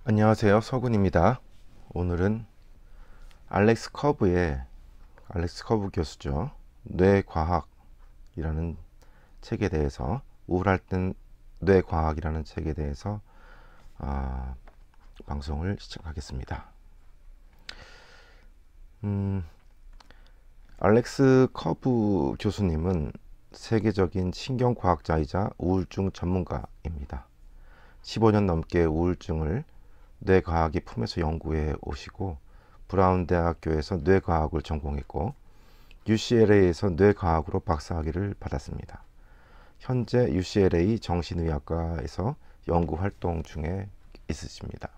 안녕하세요, 서군입니다. 오늘은 알렉스 커브 교수죠. 뇌과학이라는 책에 대해서, 우울할 땐 뇌과학이라는 책에 대해서 방송을 시작하겠습니다. 알렉스 커브 교수님은 세계적인 신경과학자이자 우울증 전문가입니다. 15년 넘게 우울증을 뇌과학의 품에서 연구해 오시고, 브라운 대학교에서 뇌과학을 전공했고, UCLA에서 뇌과학으로 박사학위를 받았습니다. 현재 UCLA 정신의학과에서 연구 활동 중에 있으십니다.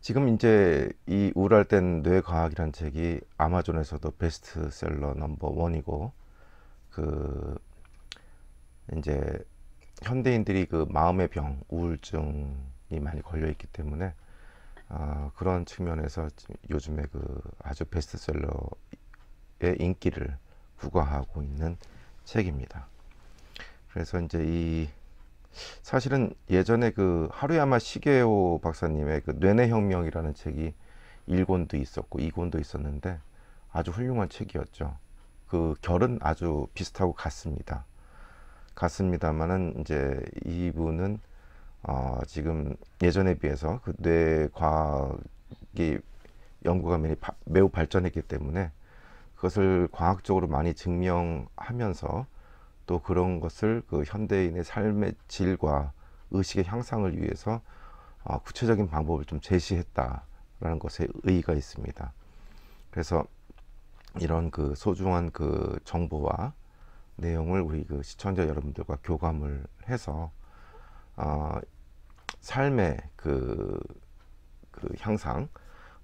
지금 이제 이 우울할 땐 뇌과학이라는 책이 아마존에서도 베스트셀러 넘버 원이고, 이제 현대인들이 마음의 병, 우울증이 많이 걸려 있기 때문에 그런 측면에서 요즘에 아주 베스트셀러의 인기를 부과하고 있는 책입니다. 그래서 이제 사실은 예전에 하루야마 시게오 박사님의 뇌내 혁명이라는 책이 1권도 있었고 2권도 있었는데 아주 훌륭한 책이었죠. 결은 아주 비슷하고 같습니다만은 이제 이분은 지금 예전에 비해서 뇌과학이 연구가 매우 발전했기 때문에 그것을 과학적으로 많이 증명하면서 또 그런 것을 현대인의 삶의 질과 의식의 향상을 위해서 구체적인 방법을 좀 제시했다라는 것에 의의가 있습니다. 그래서 이런 소중한 정보와 내용을 우리 시청자 여러분들과 교감을 해서 삶의 향상,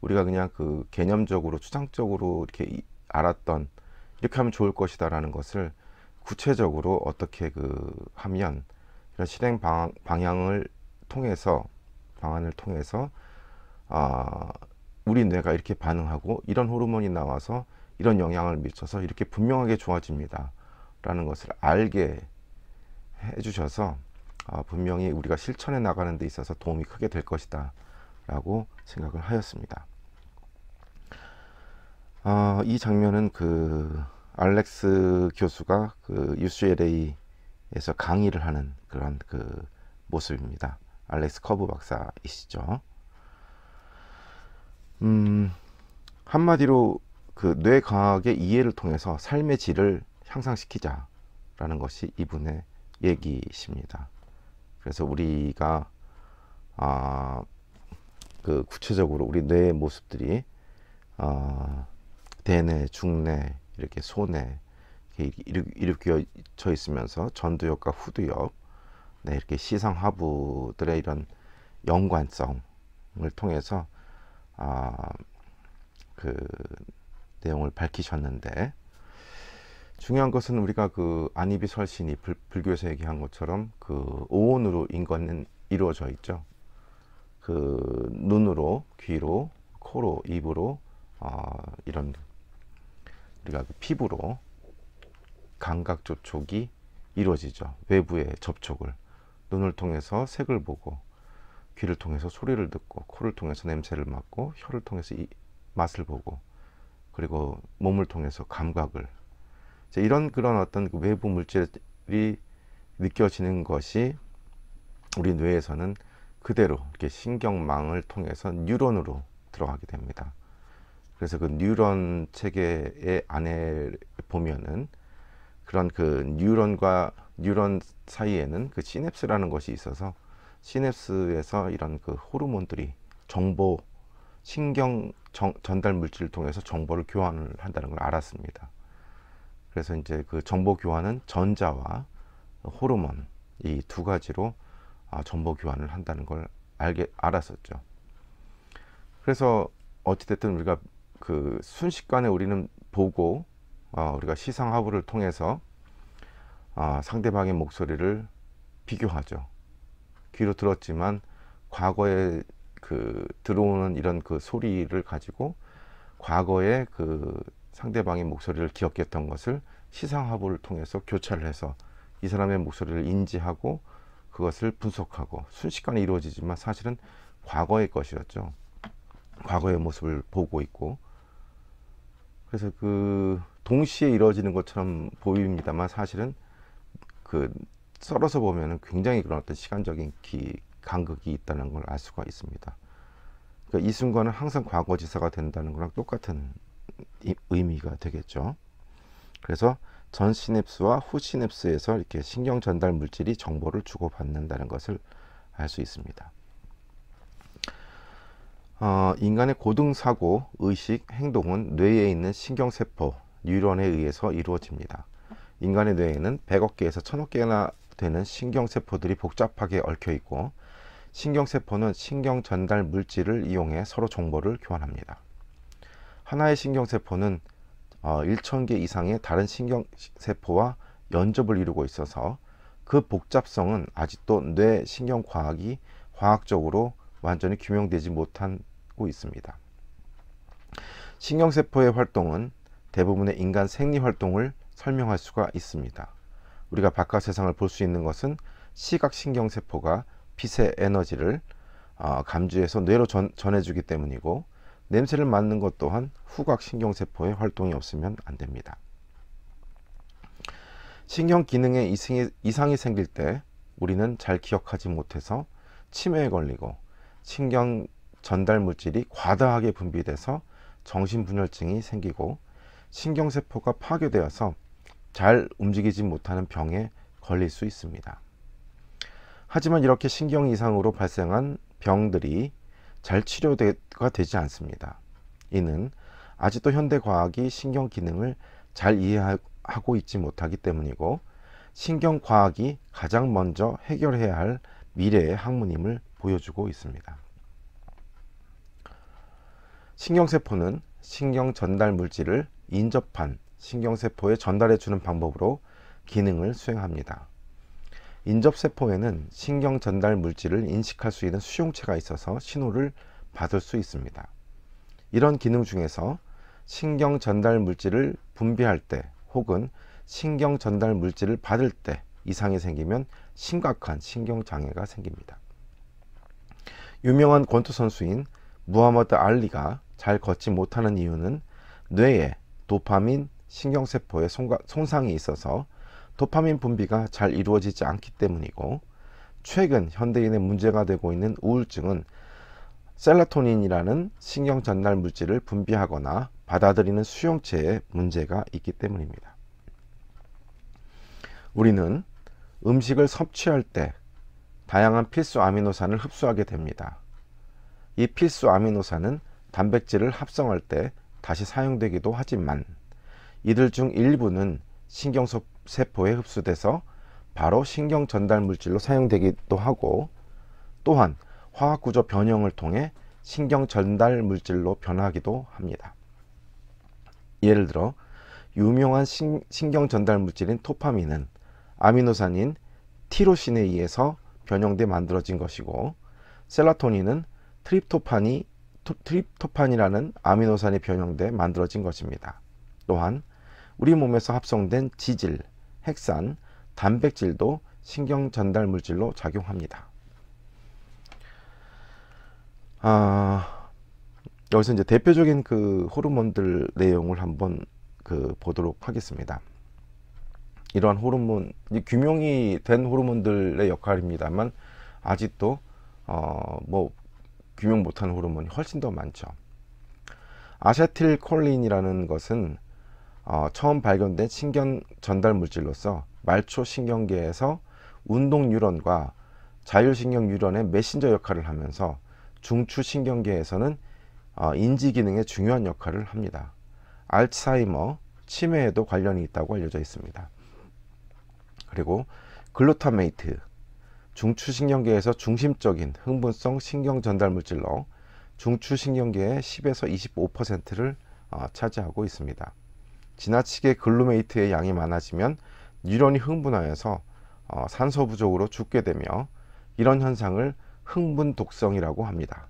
우리가 그냥 개념적으로 추상적으로 이렇게 알았던, 이렇게 하면 좋을 것이다라는 것을 구체적으로 어떻게 하면 이런 실행 방안을 통해서 우리 뇌가 이렇게 반응하고 이런 호르몬이 나와서 이런 영향을 미쳐서 이렇게 분명하게 좋아집니다 라는 것을 알게 해주셔서 분명히 우리가 실천해 나가는 데 있어서 도움이 크게 될 것이다 라고 생각을 하였습니다. 이 장면은 알렉스 교수가 UCLA에서 강의를 하는 그런 모습입니다. 알렉스 커브 박사이시죠. 한마디로 뇌과학의 이해를 통해서 삶의 질을 향상시키자라는 것이 이분의 얘기십니다. 그래서 우리가 구체적으로 우리 뇌의 모습들이 대뇌, 중뇌, 이렇게 소뇌 이렇게 이루어져 있으면서 전두엽과 후두엽, 이렇게 시상하부들의 이런 연관성을 통해서 내용을 밝히셨는데, 중요한 것은 우리가 안이비 설신이 불교에서 얘기한 것처럼 오온으로 인간은 이루어져 있죠. 눈으로, 귀로, 코로, 입으로, 이런 우리가 피부로 감각 접촉이 이루어지죠. 외부의 접촉을, 눈을 통해서 색을 보고, 귀를 통해서 소리를 듣고, 코를 통해서 냄새를 맡고, 혀를 통해서 맛을 보고, 그리고 몸을 통해서 감각을, 이런 그런 어떤 외부 물질이 느껴지는 것이 우리 뇌에서는 그대로 이렇게 신경망을 통해서 뉴런으로 들어가게 됩니다. 그래서 뉴런 체계의 안에 보면은 그런 뉴런과 뉴런 사이에는 시냅스라는 것이 있어서, 시냅스에서 이런 호르몬들이 신경 전달 물질을 통해서 정보를 교환을 한다는 걸 알았습니다. 그래서 이제 정보 교환은 전자와 호르몬, 이 두 가지로 정보 교환을 한다는 걸 알았었죠. 그래서 어찌됐든 우리가 순식간에 우리는 보고, 우리가 시상하부를 통해서 상대방의 목소리를 비교하죠. 귀로 들었지만 과거에 들어오는 이런 소리를 가지고 과거에 상대방의 목소리를 기억했던 것을 시상하부를 통해서 교차를 해서 이 사람의 목소리를 인지하고 그것을 분석하고 순식간에 이루어지지만 사실은 과거의 것이었죠. 과거의 모습을 보고 있고, 그래서 그 동시에 이루어지는 것처럼 보입니다만 사실은 그 썰어서 보면은 굉장히 그런 어떤 시간적인 간극이 있다는 걸 알 수가 있습니다. 그러니까 이 순간은 항상 과거지사가 된다는 거랑 똑같은 의미가 되겠죠. 그래서 전 시냅스와 후 시냅스에서 이렇게 신경 전달 물질이 정보를 주고받는다는 것을 알 수 있습니다. 인간의 고등 사고, 의식, 행동은 뇌에 있는 신경세포, 뉴런에 의해서 이루어집니다. 인간의 뇌에는 100억 개에서 1000억 개나 되는 신경세포들이 복잡하게 얽혀 있고, 신경세포는 신경 전달 물질을 이용해 서로 정보를 교환합니다. 하나의 신경세포는 1000개 이상의 다른 신경세포와 연접을 이루고 있어서 그 복잡성은 아직도 뇌 신경과학이 과학적으로 완전히 규명되지 못하고 있습니다. 신경세포의 활동은 대부분의 인간 생리활동을 설명할 수가 있습니다. 우리가 바깥 세상을 볼 수 있는 것은 시각신경세포가 빛의 에너지를 감지해서 뇌로 전해주기 때문이고, 냄새를 맡는 것 또한 후각신경세포의 활동이 없으면 안 됩니다. 신경 기능에 이상이 생길 때 우리는 잘 기억하지 못해서 치매에 걸리고, 신경 전달 물질이 과다하게 분비돼서 정신분열증이 생기고, 신경세포가 파괴되어서 잘 움직이지 못하는 병에 걸릴 수 있습니다. 하지만 이렇게 신경 이상으로 발생한 병들이 잘 치료가 되지 않습니다. 이는 아직도 현대 과학이 신경 기능을 잘 이해하고 있지 못하기 때문이고, 신경 과학이 가장 먼저 해결해야 할 미래의 학문임을 보여주고 있습니다. 신경세포는 신경 전달 물질을 인접한 신경세포에 전달해 주는 방법으로 기능을 수행합니다. 인접세포에는 신경 전달 물질을 인식할 수 있는 수용체가 있어서 신호를 받을 수 있습니다. 이런 기능 중에서 신경 전달 물질을 분비할 때 혹은 신경 전달 물질을 받을 때 이상이 생기면 심각한 신경장애가 생깁니다. 유명한 권투 선수인 무하머드 알리가 잘 걷지 못하는 이유는 뇌에 도파민 신경세포의 손상이 있어서 도파민 분비가 잘 이루어지지 않기 때문이고, 최근 현대인의 문제가 되고 있는 우울증은 셀로토닌이라는 신경 전달 물질을 분비하거나 받아들이는 수용체에 문제가 있기 때문입니다. 우리는 음식을 섭취할 때 다양한 필수 아미노산을 흡수하게 됩니다. 이 필수 아미노산은 단백질을 합성할 때 다시 사용되기도 하지만 이들 중 일부는 신경세포에 흡수돼서 바로 신경 전달 물질로 사용되기도 하고, 또한 화학구조 변형을 통해 신경 전달 물질로 변하기도 합니다. 예를 들어 유명한 신경 전달 물질인 도파민은 아미노산인 티로신에 의해서 변형돼 만들어진 것이고, 셀로토닌은 트립토판이라는 아미노산이 변형돼 만들어진 것입니다. 또한 우리 몸에서 합성된 지질, 핵산, 단백질도 신경 전달 물질로 작용합니다. 여기서 이제 대표적인 그 호르몬들 내용을 한번 보도록 하겠습니다. 이러한 호르몬, 규명이 된 호르몬들의 역할입니다만 아직도 규명 못한 호르몬이 훨씬 더 많죠. 아세틸콜린이라는 것은 처음 발견된 신경 전달 물질로서 말초 신경계에서 운동 뉴런과 자율신경 뉴런의 메신저 역할을 하면서 중추 신경계에서는 인지 기능에 중요한 역할을 합니다. 알츠하이머, 치매에도 관련이 있다고 알려져 있습니다. 그리고 글루타메이트, 중추 신경계에서 중심적인 흥분성 신경 전달 물질로 중추 신경계의 10에서 25%를 차지하고 있습니다. 지나치게 글루메이트의 양이 많아지면 뉴런이 흥분하여서 산소 부족으로 죽게 되며, 이런 현상을 흥분 독성이라고 합니다.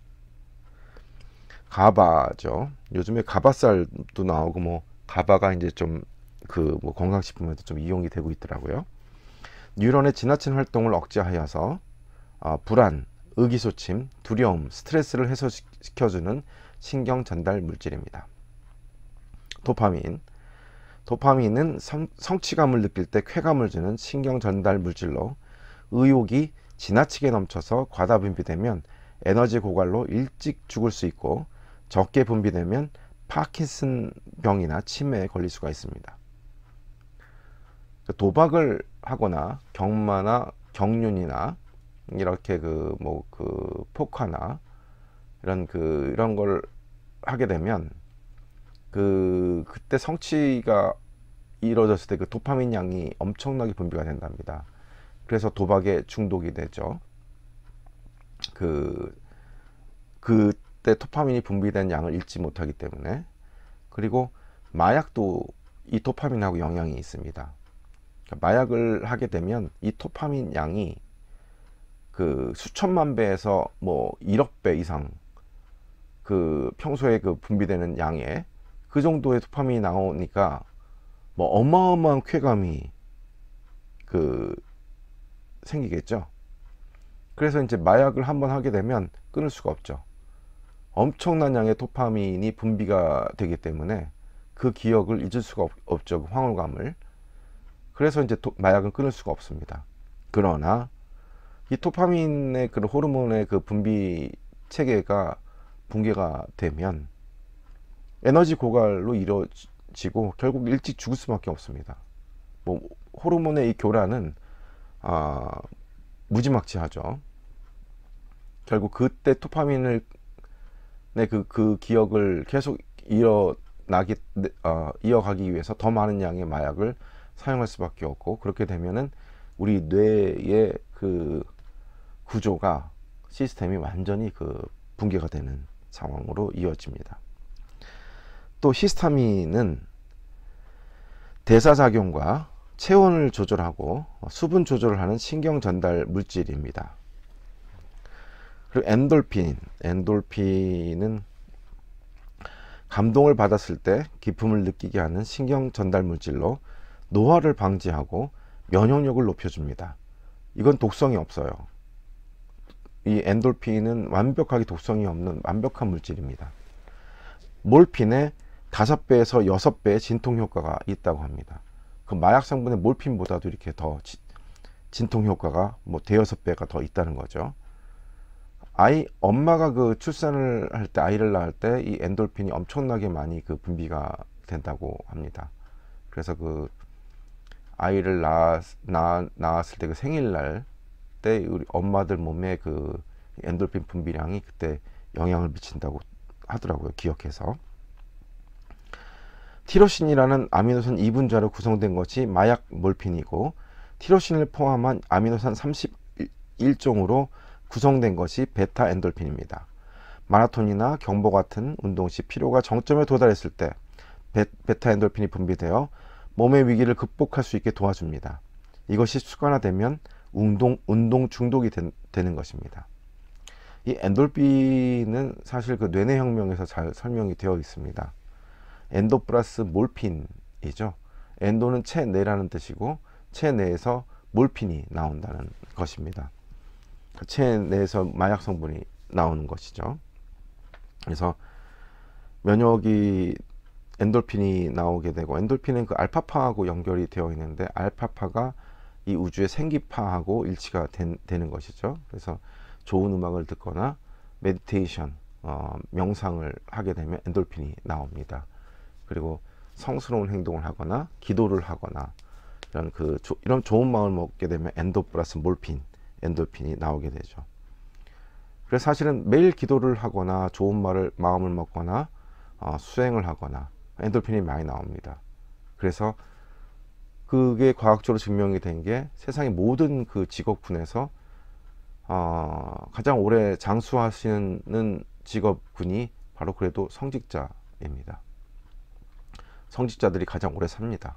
가바죠. 요즘에 가바살도 나오고 가바가 이제 좀 건강식품에도 좀 이용이 되고 있더라고요. 뉴런의 지나친 활동을 억제하여서 불안, 의기소침, 두려움, 스트레스를 해소시켜주는 신경 전달 물질입니다. 도파민은 성취감을 느낄 때 쾌감을 주는 신경 전달 물질로 의욕이 지나치게 넘쳐서 과다 분비되면 에너지 고갈로 일찍 죽을 수 있고 적게 분비되면 파킨슨 병이나 치매에 걸릴 수가 있습니다. 도박을 하거나 경마나 경륜이나 이렇게 포커나 이런 걸 하게 되면 그때 성취가 이루어졌을 때 그 도파민 양이 엄청나게 분비가 된답니다. 그래서 도박에 중독이 되죠. 그때 도파민이 분비된 양을 잃지 못하기 때문에. 그리고 마약도 이 도파민하고 영향이 있습니다. 마약을 하게 되면 이 도파민 양이 수천만 배에서 1억 배 이상 평소에 분비되는 양에 그 정도의 도파민이 나오니까 어마어마한 쾌감이 생기겠죠. 그래서 이제 마약을 한번 하게 되면 끊을 수가 없죠. 엄청난 양의 도파민이 분비가 되기 때문에 그 기억을 잊을 수가 없죠. 그 황홀감을. 그래서 이제 마약은 끊을 수가 없습니다. 그러나 이 도파민의 호르몬의 분비 체계가 붕괴가 되면 에너지 고갈로 이루어지고 결국 일찍 죽을 수밖에 없습니다. 호르몬의 이 교란은 무지막지하죠. 결국 그때 도파민을 그 기억을 계속 이어가기 위해서 더 많은 양의 마약을 사용할 수밖에 없고, 그렇게 되면은 우리 뇌의 구조가 시스템이 완전히 붕괴가 되는 상황으로 이어집니다. 또 히스타민은 대사작용과 체온을 조절하고 수분 조절을 하는 신경 전달 물질입니다. 그리고 엔돌핀은 감동을 받았을 때 기쁨을 느끼게 하는 신경 전달 물질로 노화를 방지하고 면역력을 높여줍니다. 이건 독성이 없어요. 이 엔돌핀은 완벽하게 독성이 없는 완벽한 물질입니다. 몰핀의 5배에서 6배의 진통 효과가 있다고 합니다. 그 마약 성분의 몰핀보다도 이렇게 더 진통 효과가 대여섯 배가 더 있다는 거죠. 엄마가 출산을 할 때, 아이를 낳을 때 이 엔돌핀이 엄청나게 많이 분비가 된다고 합니다. 그래서 아이를 낳았을 때 생일날 때 우리 엄마들 몸에 엔돌핀 분비량이 그때 영향을 미친다고 하더라고요. 기억해서. 티로신이라는 아미노산 2분자로 구성된 것이 마약 몰핀이고, 티로신을 포함한 아미노산 31종으로 구성된 것이 베타 엔돌핀입니다. 마라톤이나 경보 같은 운동 시 피로가 정점에 도달했을 때 베타 엔돌핀이 분비되어 몸의 위기를 극복할 수 있게 도와줍니다. 이것이 습관화되면 운동 중독이 되는 것입니다. 이 엔돌핀은 사실 뇌내혁명에서 잘 설명이 되어 있습니다. 엔도 플러스 몰핀이죠. 엔도는 체내라는 뜻이고, 체내에서 몰핀이 나온다는 것입니다. 체내에서 마약 성분이 나오는 것이죠. 그래서 면역이 엔돌핀이 나오게 되고, 엔돌핀은 알파파하고 연결이 되어 있는데, 알파파가 이 우주의 생기파하고 일치가 되는 것이죠. 그래서 좋은 음악을 듣거나 메디테이션, 명상을 하게 되면 엔돌핀이 나옵니다. 그리고 성스러운 행동을 하거나 기도를 하거나 이런 좋은 마음을 먹게 되면 엔도 플러스 몰핀, 엔돌핀이 나오게 되죠. 그래서 사실은 매일 기도를 하거나 좋은 마음을 먹거나 수행을 하거나 엔돌핀이 많이 나옵니다. 그래서 그게 과학적으로 증명이 된 게 세상의 모든 직업군에서 가장 오래 장수하시는 직업군이 바로 그래도 성직자입니다. 성직자들이 가장 오래 삽니다.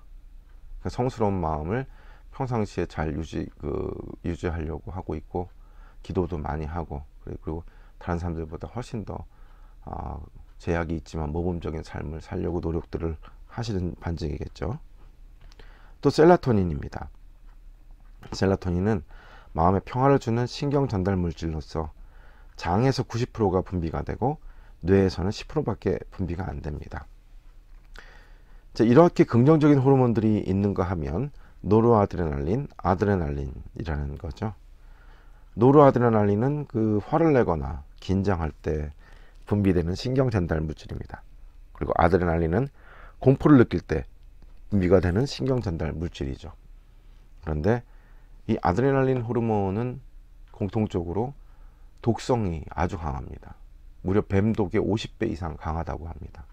성스러운 마음을 평상시에 잘 유지하려고 하고 있고, 기도도 많이 하고, 그리고 다른 사람들보다 훨씬 더 제약이 있지만 모범적인 삶을 살려고 노력들을 하시는 반증이겠죠. 또 셀라토닌입니다. 셀라토닌은 마음에 평화를 주는 신경 전달 물질로서 장에서 90%가 분비가 되고 뇌에서는 10%밖에 분비가 안 됩니다. 자, 이렇게 긍정적인 호르몬들이 있는가 하면 노르아드레날린, 아드레날린이라는 거죠. 노르아드레날린은 그 화를 내거나 긴장할 때 분비되는 신경 전달 물질입니다. 그리고 아드레날린은 공포를 느낄 때 분비가 되는 신경 전달 물질이죠. 그런데 이 아드레날린 호르몬은 공통적으로 독성이 아주 강합니다. 무려 뱀독의 50배 이상 강하다고 합니다.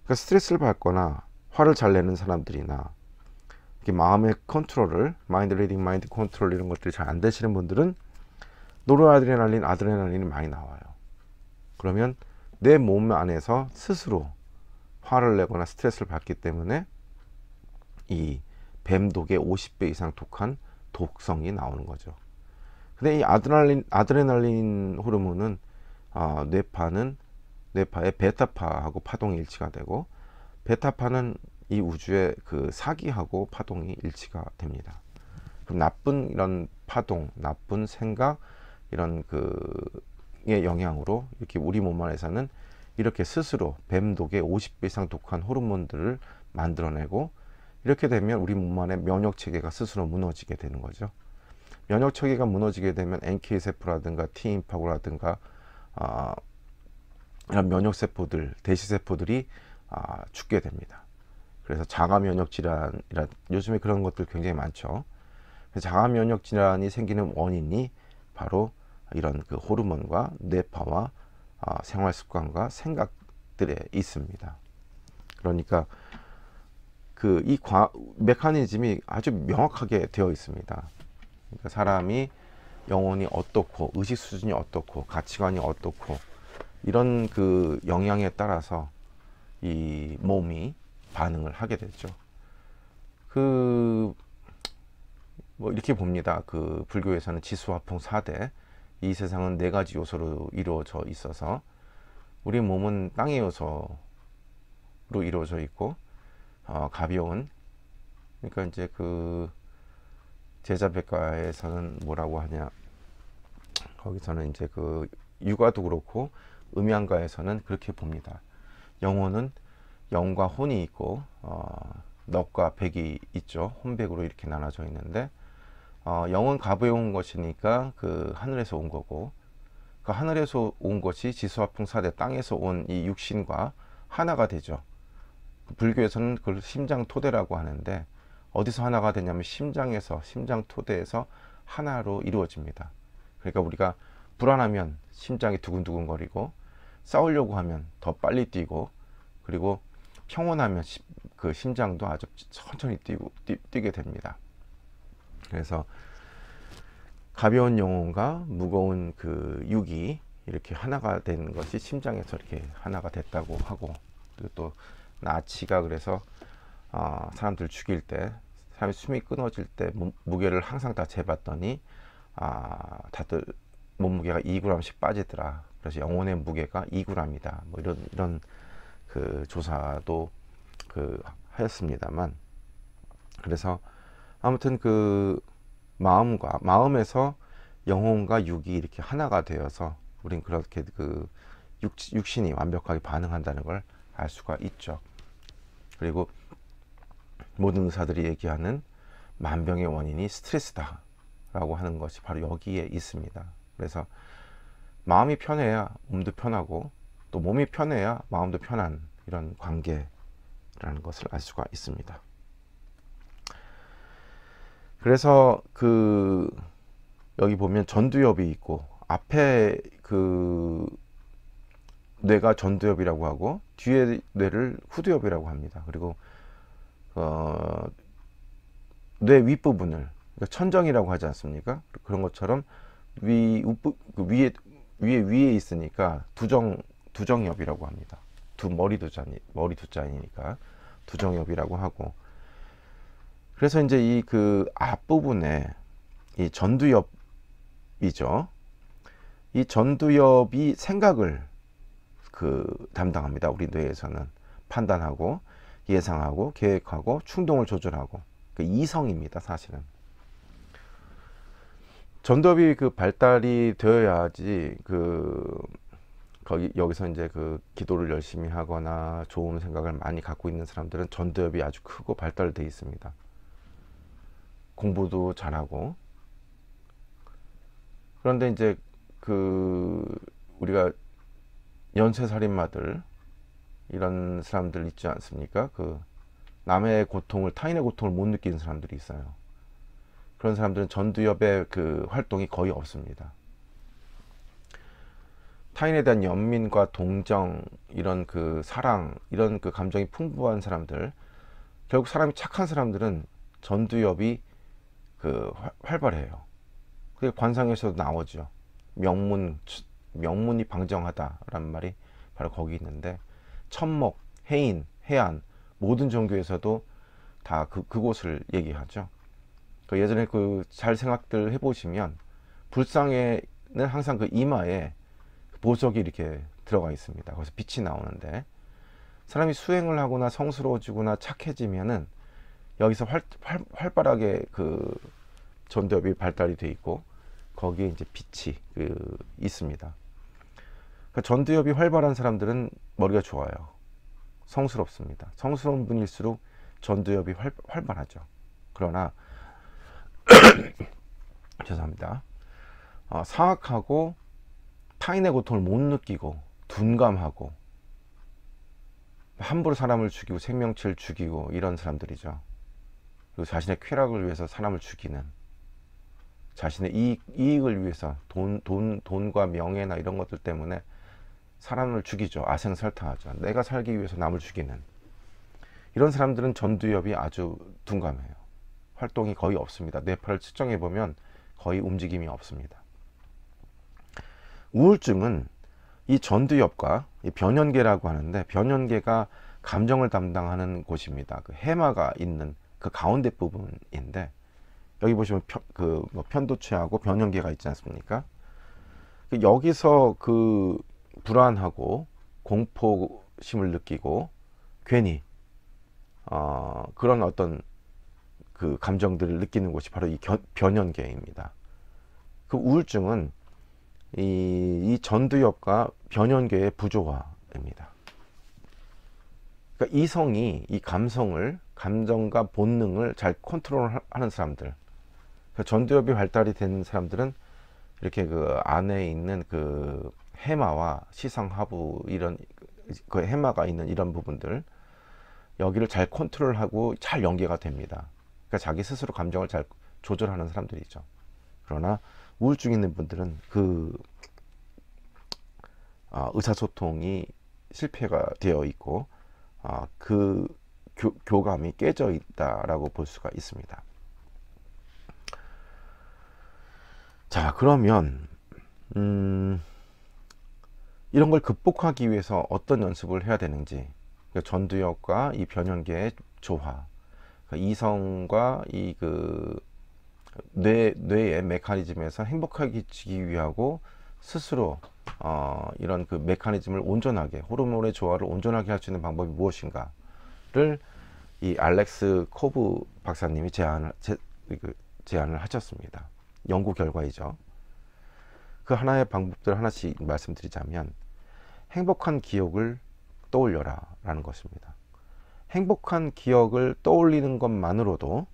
그러니까 스트레스를 받거나 화를 잘 내는 사람들이나 이렇게 마음의 컨트롤을 마인드 리딩, 마인드 컨트롤 이런 것들이 잘 안 되시는 분들은 노르아드레날린, 아드레날린이 많이 나와요. 그러면 내 몸 안에서 스스로 화를 내거나 스트레스를 받기 때문에 이 뱀독의 50배 이상 독한 독성이 나오는 거죠. 근데 이 아드레날린 호르몬은 뇌파의 베타파하고 파동이 일치가 되고, 베타파는 이 우주의 그 사기하고 파동이 일치가 됩니다. 그럼 나쁜 이런 파동, 나쁜 생각 이런 그의 영향으로 이렇게 우리 몸 안에서는 이렇게 스스로 뱀독의 50배 이상 독한 호르몬들을 만들어내고, 이렇게 되면 우리 몸 안에 면역 체계가 스스로 무너지게 되는 거죠. 면역 체계가 무너지게 되면 NK 세포라든가 T 임파고라든가 이런 면역 세포들, 대시 세포들이 죽게 됩니다. 그래서 자가 면역 질환이라 요즘에 그런 것들 굉장히 많죠. 자가 면역 질환이 생기는 원인이 바로 이런 그 호르몬과 뇌파와 생활 습관과 생각들에 있습니다. 그러니까 이 메커니즘이 아주 명확하게 되어 있습니다. 그러니까 사람이 영혼이 어떻고, 의식 수준이 어떻고, 가치관이 어떻고, 이런 그 영향에 따라서 이 몸이 반응을 하게 되죠. 뭐 이렇게 봅니다. 그 불교에서는 지수화풍 4대, 이 세상은 4가지 요소로 이루어져 있어서 우리 몸은 땅의 요소로 이루어져 있고, 가벼운, 그러니까 이제 그 제자백과에서는 뭐라고 하냐, 거기서는 이제 그 육아도 그렇고 음양가에서는 그렇게 봅니다. 영혼은 영과 혼이 있고 넉과 백이 있죠. 혼백으로 이렇게 나눠져 있는데, 영은 가벼운 것이니까 그 하늘에서 온 거고, 그 하늘에서 온 것이 지수화풍 4대 땅에서 온 이 육신과 하나가 되죠. 불교에서는 그걸 심장 토대라고 하는데, 어디서 하나가 되냐면 심장 토대에서 하나로 이루어집니다. 그러니까 우리가 불안하면 심장이 두근두근거리고, 싸우려고 하면 더 빨리 뛰고, 그리고 평온하면 그 심장도 아주 천천히 뛰게 됩니다. 그래서 가벼운 영혼과 무거운 그 육이 이렇게 하나가 되는 것이 심장에서 이렇게 하나가 됐다고 하고, 그리고 또 나치가 그래서 사람들 죽일 때, 사람이 숨이 끊어질 때 무게를 항상 다 재봤더니 다들 몸무게가 2g씩 빠지더라. 그래서 영혼의 무게가 2g이다. 뭐 이런 그 조사도 하였습니다만, 그래서 아무튼 그 마음에서 영혼과 육이 이렇게 하나가 되어서 우린 그렇게 그 육신이 완벽하게 반응한다는 걸 알 수가 있죠. 그리고 모든 의사들이 얘기하는 만병의 원인이 스트레스다 라고 하는 것이 바로 여기에 있습니다. 그래서 마음이 편해야 몸도 편하고, 또 몸이 편해야 마음도 편한 이런 관계라는 것을 알 수가 있습니다. 그래서 여기 보면 전두엽이 있고, 앞에 그 뇌가 전두엽이라고 하고 뒤에 뇌를 후두엽이라고 합니다. 그리고 뇌 윗부분을, 그러니까 천정이라고 하지 않습니까? 그런 것처럼 위에 있으니까 두정엽이라고 합니다. 머리 두자니까 두정엽이라고 하고, 그래서 이제 이 그 앞부분에 이 전두엽이죠. 이 전두엽이 생각을 담당합니다. 우리 뇌에서는 판단하고 예상하고 계획하고 충동을 조절하고, 이성입니다. 사실은. 전두엽이 그 발달이 되어야지 여기서 이제 그 기도를 열심히 하거나 좋은 생각을 많이 갖고 있는 사람들은 전두엽이 아주 크고 발달되어 있습니다. 공부도 잘하고. 그런데 이제 우리가 연쇄살인마들 이런 사람들 있지 않습니까? 남의 고통을, 타인의 고통을 못 느끼는 사람들이 있어요. 그런 사람들은 전두엽의 활동이 거의 없습니다. 타인에 대한 연민과 동정, 이런 사랑, 이런 감정이 풍부한 사람들, 결국 사람이 착한 사람들은 전두엽이 활발해요. 그게 관상에서도 나오죠. 명문이 방정하다라는 말이 바로 거기 있는데, 천목, 해인, 해안, 모든 종교에서도 다 그곳을 얘기하죠. 예전에 잘 생각들 해보시면 불상에는 항상 이마에 보석이 이렇게 들어가 있습니다. 거기서 빛이 나오는데, 사람이 수행을 하거나 성스러워지거나 착해지면은 여기서 활발하게 전두엽이 발달이 돼 있고, 거기에 이제 빛이 있습니다. 전두엽이 활발한 사람들은 머리가 좋아요. 성스럽습니다. 성스러운 분일수록 전두엽이 활발하죠. 그러나 죄송합니다. 사악하고 타인의 고통을 못 느끼고 둔감하고 함부로 사람을 죽이고 생명체를 죽이고 이런 사람들이죠. 그리고 자신의 쾌락을 위해서 사람을 죽이는, 자신의 이익을 위해서 돈과 명예나 이런 것들 때문에 사람을 죽이죠. 아생살탕하죠. 내가 살기 위해서 남을 죽이는 이런 사람들은 전두엽이 아주 둔감해요. 활동이 거의 없습니다. 뇌파를 측정해 보면 거의 움직임이 없습니다. 우울증은 이 전두엽과 이 변연계라고 하는데, 변연계가 감정을 담당하는 곳입니다. 해마가 있는 가운데 부분인데, 여기 보시면 편도체하고 변연계가 있지 않습니까? 여기서 불안하고 공포심을 느끼고 괜히 그런 어떤 감정들을 느끼는 곳이 바로 이 변연계입니다. 우울증은 이 전두엽과 변연계의 부조화입니다. 그러니까 이성이 이 감정과 본능을 잘 컨트롤하는 사람들, 전두엽이 발달이 되는 사람들은 이렇게 안에 있는 해마와 시상하부, 이런 해마가 있는 이런 부분들, 여기를 잘 컨트롤하고 잘 연계가 됩니다. 그러니까 자기 스스로 감정을 잘 조절하는 사람들이죠. 그러나 우울증 있는 분들은 의사소통이 실패가 되어 있고 교감이 깨져 있다라고 볼 수가 있습니다. 자, 그러면 이런 걸 극복하기 위해서 어떤 연습을 해야 되는지, 전두엽과 이 변연계의 조화, 이성과 이 뇌의 메커니즘에서 행복해지기 위하고 스스로 이런 메커니즘을 온전하게, 호르몬의 조화를 온전하게 할 수 있는 방법이 무엇인가를 이 알렉스 코브 박사님이 제안을 하셨습니다. 연구 결과이죠. 하나의 방법들 하나씩 말씀드리자면, 행복한 기억을 떠올려라 라는 것입니다. 행복한 기억을 떠올리는 것만으로도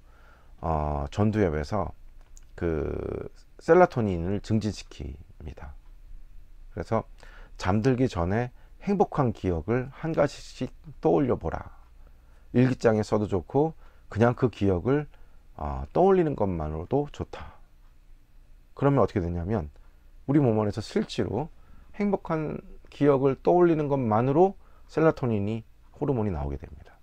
전두엽에서 셀라토닌을 증진시킵니다. 그래서 잠들기 전에 행복한 기억을 한 가지씩 떠올려 보라. 일기장에 써도 좋고 그냥 그 기억을 떠올리는 것만으로도 좋다. 그러면 어떻게 되냐면, 우리 몸 안에서 실제로 행복한 기억을 떠올리는 것만으로 셀라토닌이, 호르몬이 나오게 됩니다.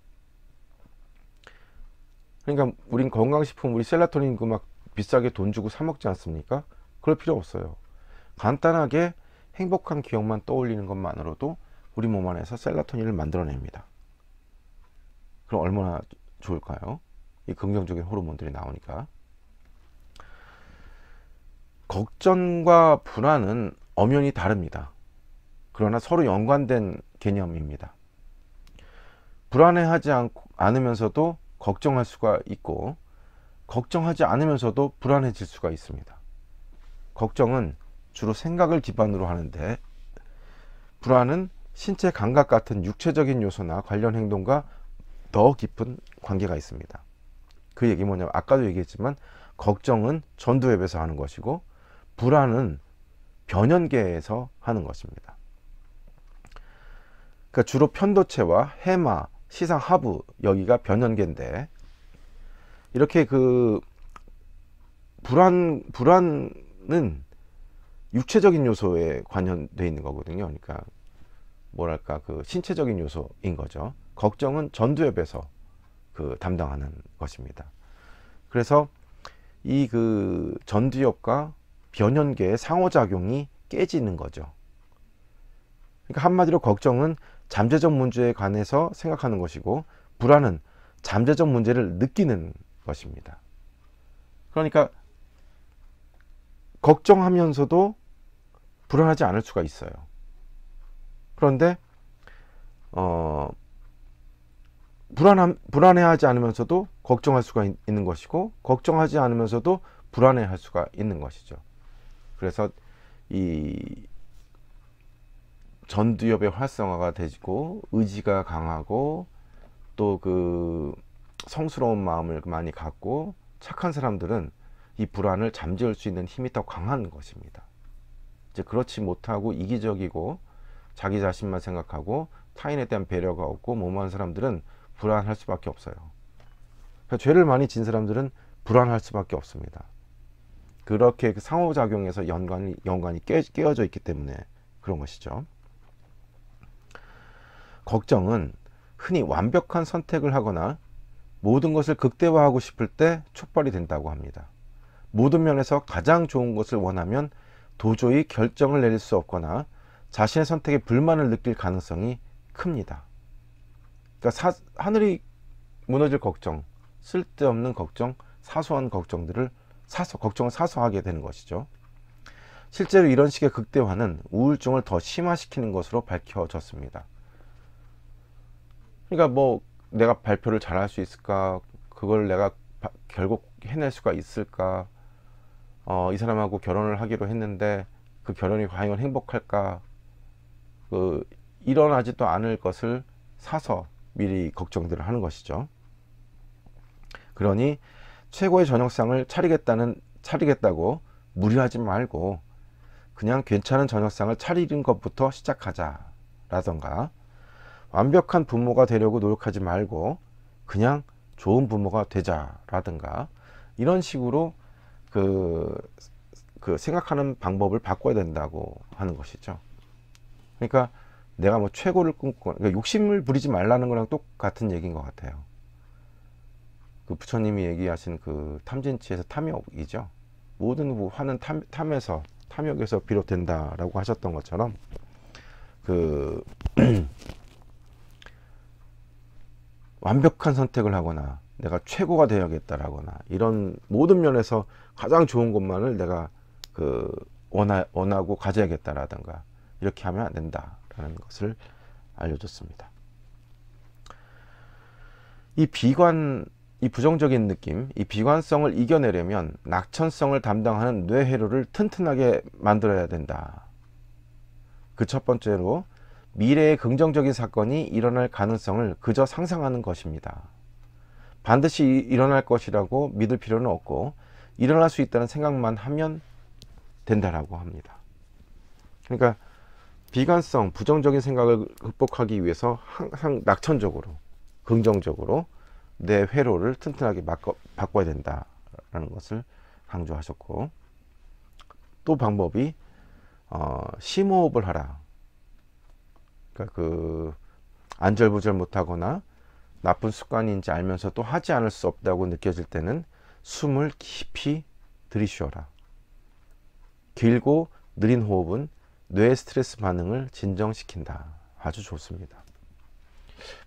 그러니까 우린 건강식품, 우리 셀라토닌 막 비싸게 돈 주고 사 먹지 않습니까? 그럴 필요 없어요. 간단하게 행복한 기억만 떠올리는 것만으로도 우리 몸 안에서 셀라토닌을 만들어냅니다. 그럼 얼마나 좋을까요? 이 긍정적인 호르몬들이 나오니까. 걱정과 불안은 엄연히 다릅니다. 그러나 서로 연관된 개념입니다. 불안해하지 않으면서도 걱정할 수가 있고, 걱정하지 않으면서도 불안해질 수가 있습니다. 걱정은 주로 생각을 기반으로 하는데, 불안은 신체 감각 같은 육체적인 요소나 관련 행동과 더 깊은 관계가 있습니다. 그 얘기 뭐냐면, 아까도 얘기했지만 걱정은 전두엽에서 하는 것이고 불안은 변연계에서 하는 것입니다. 그러니까 주로 편도체와 해마, 시상 하부, 여기가 변연계인데, 이렇게 그 불안은 육체적인 요소에 관련되어 있는 거거든요. 그러니까 뭐랄까, 그 신체적인 요소인 거죠. 걱정은 전두엽에서 그 담당하는 것입니다. 그래서 이 그 전두엽과 변연계의 상호작용이 깨지는 거죠. 그러니까 한마디로 걱정은 잠재적 문제에 관해서 생각하는 것이고, 불안은 잠재적 문제를 느끼는 것입니다. 그러니까 걱정하면서도 불안하지 않을 수가 있어요. 그런데 불안해하지 않으면서도 걱정할 수가 있는 것이고, 걱정하지 않으면서도 불안해할 수가 있는 것이죠. 그래서 이 전두엽의 활성화가 되고 의지가 강하고 또 그 성스러운 마음을 많이 갖고 착한 사람들은 이 불안을 잠재울 수 있는 힘이 더 강한 것입니다. 이제 그렇지 못하고 이기적이고 자기 자신만 생각하고 타인에 대한 배려가 없고 모호한 사람들은 불안할 수밖에 없어요. 그러니까 죄를 많이 진 사람들은 불안할 수밖에 없습니다. 그렇게 그 상호작용에서 연관이 깨어져 있기 때문에 그런 것이죠. 걱정은 흔히 완벽한 선택을 하거나 모든 것을 극대화하고 싶을 때 촉발이 된다고 합니다. 모든 면에서 가장 좋은 것을 원하면 도저히 결정을 내릴 수 없거나 자신의 선택에 불만을 느낄 가능성이 큽니다. 그러니까 하늘이 무너질 걱정, 쓸데없는 걱정, 사소한 걱정을 사소하게 되는 것이죠. 실제로 이런 식의 극대화는 우울증을 더 심화시키는 것으로 밝혀졌습니다. 그러니까 뭐 내가 발표를 잘할 수 있을까? 그걸 내가 결국 해낼 수가 있을까? 이 사람하고 결혼을 하기로 했는데 그 결혼이 과연 행복할까? 일어나지도 않을 것을 사서 미리 걱정들을 하는 것이죠. 그러니 최고의 저녁상을 차리겠다고 무리하지 말고 그냥 괜찮은 저녁상을 차리는 것부터 시작하자라던가, 완벽한 부모가 되려고 노력하지 말고 그냥 좋은 부모가 되자라든가, 이런 식으로 그 생각하는 방법을 바꿔야 된다고 하는 것이죠. 그러니까 내가 뭐 최고를 꿈꾸거나, 그러니까 욕심을 부리지 말라는 거랑 똑같은 얘기인 것 같아요. 그 부처님이 얘기하신 그 탐진치에서 탐욕이죠. 모든 화는 탐욕에서 비롯된다라고 하셨던 것처럼, 그 완벽한 선택을 하거나 내가 최고가 되어야겠다라거나 이런 모든 면에서 가장 좋은 것만을 내가 원하고 가져야겠다라든가, 이렇게 하면 안 된다라는 것을 알려줬습니다. 이 부정적인 느낌, 이 비관성을 이겨내려면 낙천성을 담당하는 뇌회로를 튼튼하게 만들어야 된다. 그 첫 번째로, 미래의 긍정적인 사건이 일어날 가능성을 그저 상상하는 것입니다. 반드시 일어날 것이라고 믿을 필요는 없고 일어날 수 있다는 생각만 하면 된다라고 합니다. 그러니까 비관성, 부정적인 생각을 극복하기 위해서 항상 낙천적으로, 긍정적으로 내 회로를 튼튼하게 바꿔야 된다라는 것을 강조하셨고, 또 방법이 심호흡을 하라. 그러니까 안절부절 못하거나 나쁜 습관인지 알면서도 하지 않을 수 없다고 느껴질 때는 숨을 깊이 들이쉬어라. 길고 느린 호흡은 뇌의 스트레스 반응을 진정시킨다. 아주 좋습니다.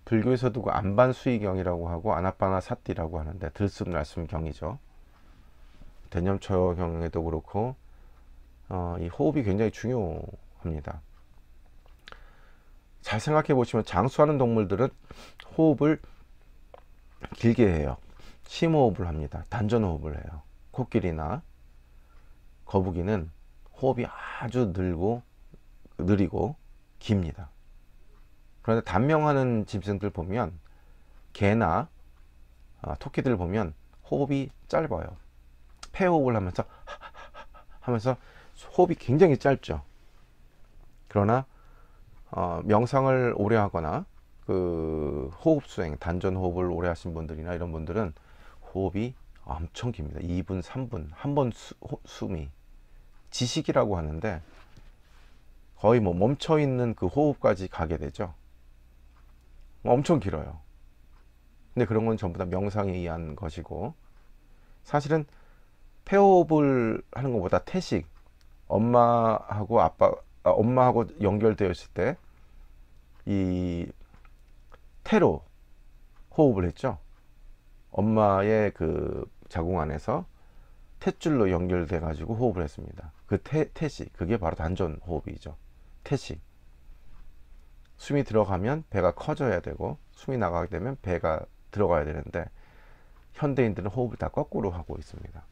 불교에서도 그 안반수이경이라고 하고 아나파나사티라고 하는데, 들숨날숨경이죠. 대념처경에도 그렇고 이 호흡이 굉장히 중요합니다. 잘 생각해 보시면 장수하는 동물들은 호흡을 길게 해요. 심호흡을 합니다. 단전호흡을 해요. 코끼리나 거북이는 호흡이 아주 느리고 깁니다. 그런데 단명하는 짐승들 보면, 개나 토끼들 보면 호흡이 짧아요. 폐호흡을 하면서 호흡이 굉장히 짧죠. 그러나 명상을 오래 하거나 그 호흡 수행, 단전 호흡을 오래 하신 분들이나 이런 분들은 호흡이 엄청 깁니다. 2분, 3분, 한 번 숨이 지식이라고 하는데, 거의 뭐 멈춰 있는 그 호흡까지 가게 되죠. 엄청 길어요. 근데 그런 건 전부 다 명상에 의한 것이고, 사실은 폐호흡을 하는 것보다 태식, 엄마하고 연결되어 있을 때 이 태로 호흡을 했죠. 엄마의 그 자궁 안에서 탯줄로 연결돼 가지고 호흡을 했습니다. 그 태식, 그게 바로 단전 호흡이죠. 태식. 숨이 들어가면 배가 커져야 되고, 숨이 나가게 되면 배가 들어가야 되는데, 현대인들은 호흡을 다 거꾸로 하고 있습니다.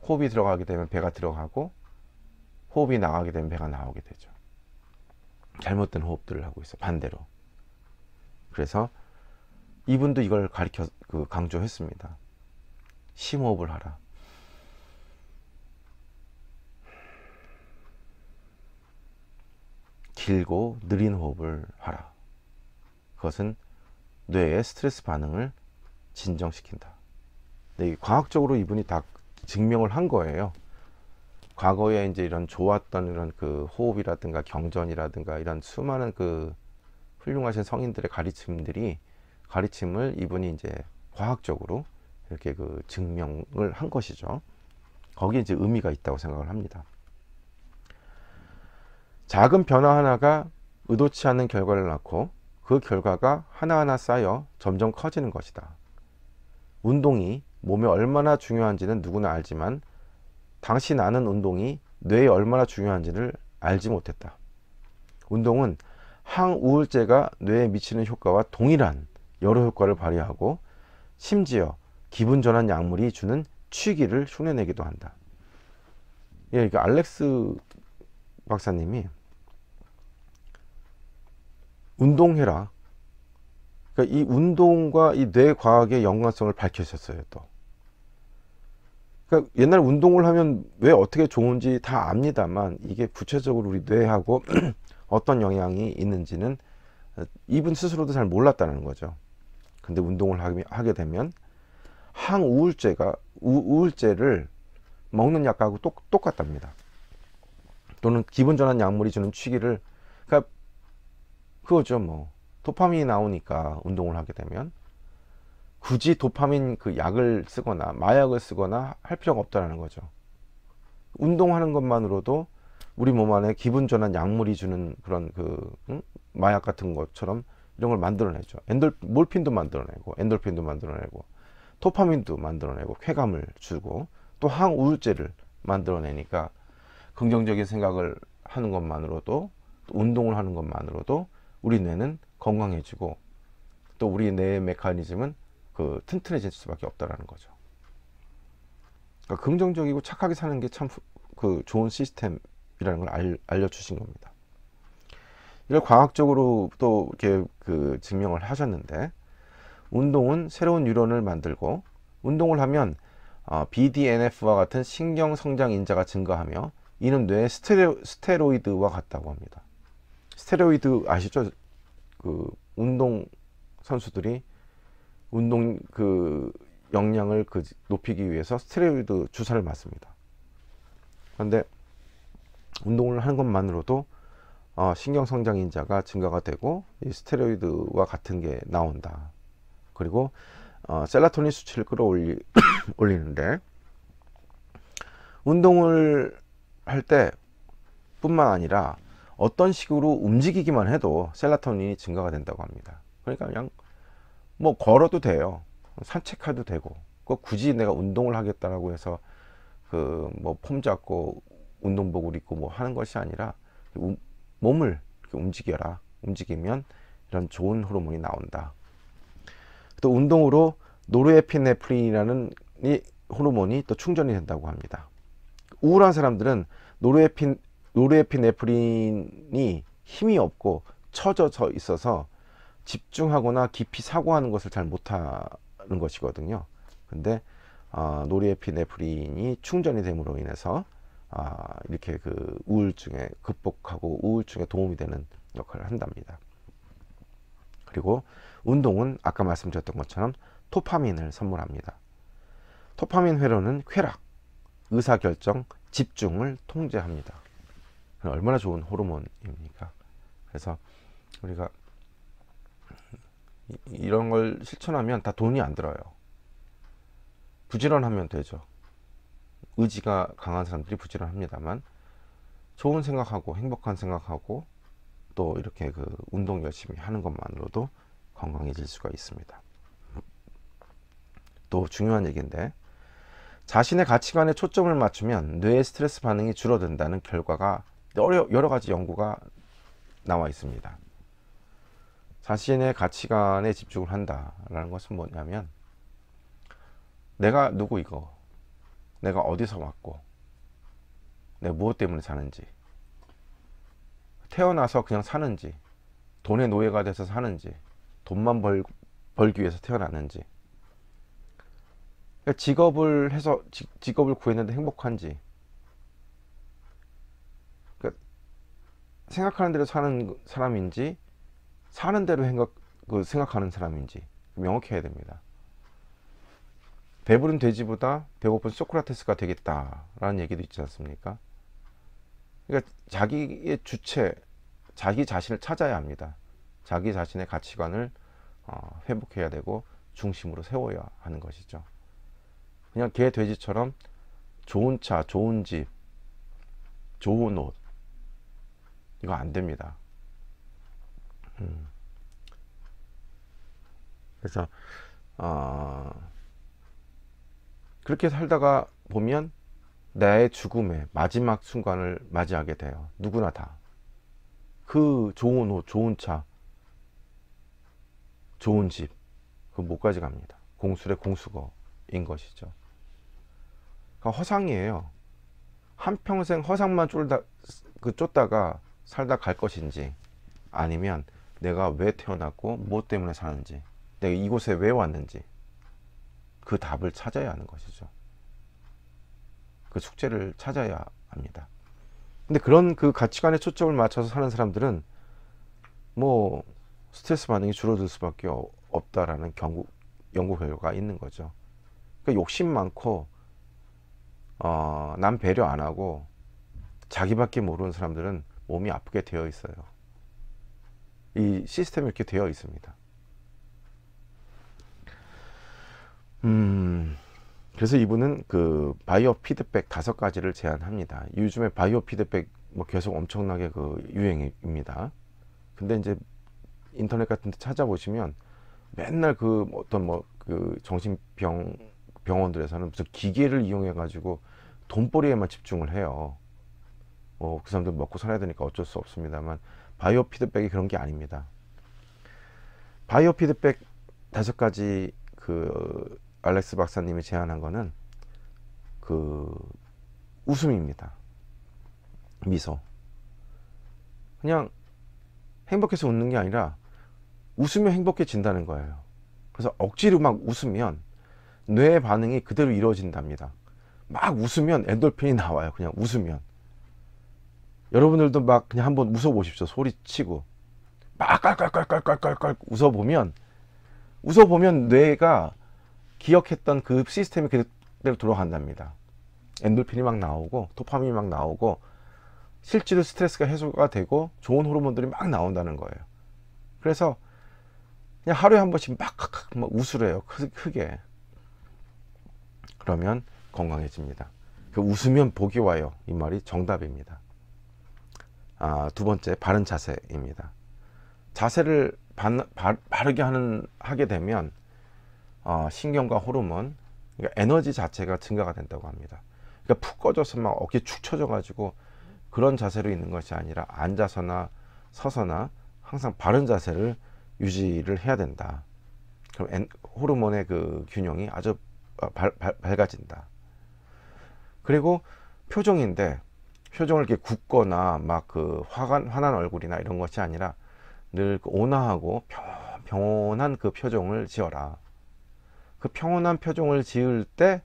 호흡이 들어가게 되면 배가 들어가고, 호흡이 나가게 되면 배가 나오게 되죠. 잘못된 호흡들을 하고 있어요. 반대로. 그래서 이분도 이걸 강조했습니다. 심호흡을 하라. 길고 느린 호흡을 하라. 그것은 뇌의 스트레스 반응을 진정시킨다. 네, 과학적으로 이분이 다 증명을 한 거예요. 과거에 이제 이런 좋았던 이런 그 호흡이라든가 경전이라든가 이런 수많은 그 훌륭하신 성인들의 가르침을 이분이 이제 과학적으로 이렇게 그 증명을 한 것이죠. 거기에 이제 의미가 있다고 생각을 합니다. 작은 변화 하나가 의도치 않는 결과를 낳고, 그 결과가 하나하나 쌓여 점점 커지는 것이다. 운동이 몸에 얼마나 중요한지는 누구나 알지만, 당시 나는 운동이 뇌에 얼마나 중요한지를 알지 못했다. 운동은 항우울제가 뇌에 미치는 효과와 동일한 여러 효과를 발휘하고, 심지어 기분 전환 약물이 주는 취기를 흉내내기도 한다. 예, 그러니까 알렉스 박사님이 운동해라. 그러니까 이 운동과 이 뇌과학의 연관성을 밝히셨어요. 또. 그러니까 옛날 운동을 하면 왜 어떻게 좋은지 다 압니다만, 이게 구체적으로 우리 뇌하고 어떤 영향이 있는지는 이분 스스로도 잘 몰랐다는 거죠. 근데 운동을 하게 되면 우울제를 먹는 약하고 똑같답니다. 또는 기분전환 약물이 주는 취기를, 그러니까 그거죠. 뭐 도파민이 나오니까 운동을 하게 되면 굳이 도파민 그 약을 쓰거나 마약을 쓰거나 할 필요가 없다는 거죠. 운동하는 것만으로도 우리 몸 안에 기분전환 약물이 주는 그런 마약 같은 것처럼 이런 걸 만들어내죠. 몰핀도 만들어내고, 엔돌핀도 만들어내고, 도파민도 만들어내고, 쾌감을 주고, 또 항우울제를 만들어내니까, 긍정적인 생각을 하는 것만으로도, 또 운동을 하는 것만으로도 우리 뇌는 건강해지고, 또 우리 뇌의 메커니즘은 튼튼해질 수밖에 없다라는 거죠. 그러니까 긍정적이고 착하게 사는 게 참 좋은 시스템이라는 걸 알려주신 겁니다. 이걸 과학적으로 또 이렇게 증명을 하셨는데, 운동은 새로운 뉴런을 만들고, 운동을 하면 BDNF와 같은 신경 성장 인자가 증가하며, 이는 뇌의 스테로이드와 같다고 합니다. 스테로이드 아시죠? 운동 선수들이 운동 역량을 높이기 위해서 스테로이드 주사를 맞습니다. 그런데 운동을 하는 것만으로도 신경 성장 인자가 증가가 되고, 이 스테로이드와 같은 게 나온다. 그리고 셀라토닌 수치를 끌어올리는데, 운동을 할 때 뿐만 아니라 어떤 식으로 움직이기만 해도 셀라토닌이 증가가 된다고 합니다. 그러니까 그냥 뭐 걸어도 돼요. 산책해도 되고, 굳이 내가 운동을 하겠다라고 해서 뭐 폼 잡고 운동복을 입고 뭐 하는 것이 아니라 몸을 움직여라. 움직이면 이런 좋은 호르몬이 나온다. 또 운동으로 노르에피네프린이라는 호르몬이 또 충전이 된다고 합니다. 우울한 사람들은 노르에피네프린이 힘이 없고 처져져 있어서 집중하거나 깊이 사고하는 것을 잘 못하는 것이거든요. 근데 노르에피네프린이 충전이 됨으로 인해서 이렇게 그 우울증에 극복하고 우울증에 도움이 되는 역할을 한답니다. 그리고 운동은 아까 말씀드렸던 것처럼 도파민을 선물합니다. 도파민 회로는 쾌락, 의사결정, 집중을 통제합니다. 얼마나 좋은 호르몬입니까? 그래서 우리가 이런 걸 실천하면 다 돈이 안 들어요. 부지런하면 되죠. 의지가 강한 사람들이 부지런합니다만, 좋은 생각하고 행복한 생각하고 또 이렇게 그 운동 열심히 하는 것만으로도 건강해질 수가 있습니다. 또 중요한 얘기인데, 자신의 가치관에 초점을 맞추면 뇌의 스트레스 반응이 줄어든다는 결과가 여러 가지 연구가 나와 있습니다. 자신의 가치관에 집중을 한다라는 것은 뭐냐면, 내가 누구이고, 내가 어디서 왔고, 내가 무엇 때문에 사는지, 태어나서 그냥 사는지, 돈의 노예가 돼서 사는지, 돈만 벌기 위해서 태어났는지, 직업을 해서 직업을 구했는데 행복한지, 그러니까 생각하는 대로 사는 사람인지 사는 대로 생각하는 사람인지 명확해야 됩니다. 배부른 돼지보다 배고픈 소크라테스가 되겠다라는 얘기도 있지 않습니까? 그러니까 자기의 주체, 자기 자신을 찾아야 합니다. 자기 자신의 가치관을 회복해야 되고 중심으로 세워야 하는 것이죠. 그냥 개 돼지처럼 좋은 차, 좋은 집, 좋은 옷, 이거 안 됩니다. 그래서 그렇게 살다가 보면 나의 죽음의 마지막 순간을 맞이하게 돼요. 누구나 다. 그 좋은 옷, 좋은 차, 좋은 집, 그 못까지 갑니다. 공술의 공수거인 것이죠. 그러니까 허상이에요. 한평생 허상만 쫓다가 살다 갈 것인지, 아니면 내가 왜 태어났고 무엇 때문에 사는지, 내가 이곳에 왜 왔는지, 그 답을 찾아야 하는 것이죠. 그 숙제를 찾아야 합니다. 근데 그런 그 가치관에 초점을 맞춰서 사는 사람들은 뭐 스트레스 반응이 줄어들 수밖에 없다라는 연구 결과가 있는 거죠. 그러니까 욕심 많고 남 배려 안 하고 자기밖에 모르는 사람들은 몸이 아프게 되어 있어요. 이 시스템이 이렇게 되어 있습니다. 그래서 이분은 그 바이오 피드백 5가지를 제안합니다. 요즘에 바이오 피드백 뭐 계속 엄청나게 그 유행입니다. 근데 이제 인터넷 같은 데 찾아보시면 맨날 그 어떤 그 병원들에서는 무슨 기계를 이용해 가지고 돈벌이에만 집중을 해요. 그 사람들 먹고 살아야 되니까 어쩔 수 없습니다만, 바이오 피드백이 그런 게 아닙니다. 바이오 피드백 5가지 그 알렉스 박사님이 제안한 거는 그 웃음입니다. 미소. 그냥 행복해서 웃는 게 아니라 웃으면 행복해진다는 거예요. 그래서 억지로 막 웃으면 뇌의 반응이 그대로 이루어진답니다. 막 웃으면 엔돌핀이 나와요. 그냥 웃으면. 여러분들도 막 그냥 한번 웃어보십시오. 소리치고 막 깔깔깔깔깔깔 웃어보면 뇌가 기억했던 그 시스템이 그대로 돌아간답니다. 엔돌핀이 막 나오고 도파민이 막 나오고 실제로 스트레스가 해소가 되고 좋은 호르몬들이 막 나온다는 거예요. 그래서 그냥 하루에 한 번씩 막 웃으래요. 크게. 그러면 건강해집니다. 그 웃으면 복이 와요. 이 말이 정답입니다. 2번째, 바른 자세입니다. 자세를 바르게 하게 되면 신경과 호르몬, 그러니까 에너지 자체가 증가가 된다고 합니다. 그러니까 푹 꺼져서 막 어깨 축 처져 가지고 그런 자세로 있는 것이 아니라 앉아서나 서서나 항상 바른 자세를 유지를 해야 된다. 그럼 호르몬의 그 균형이 아주 밝아진다. 그리고 표정인데, 표정을 이렇게 굳거나 막 그 화난 얼굴이나 이런 것이 아니라 늘 온화하고 평온한 그 표정을 지어라. 그 평온한 표정을 지을 때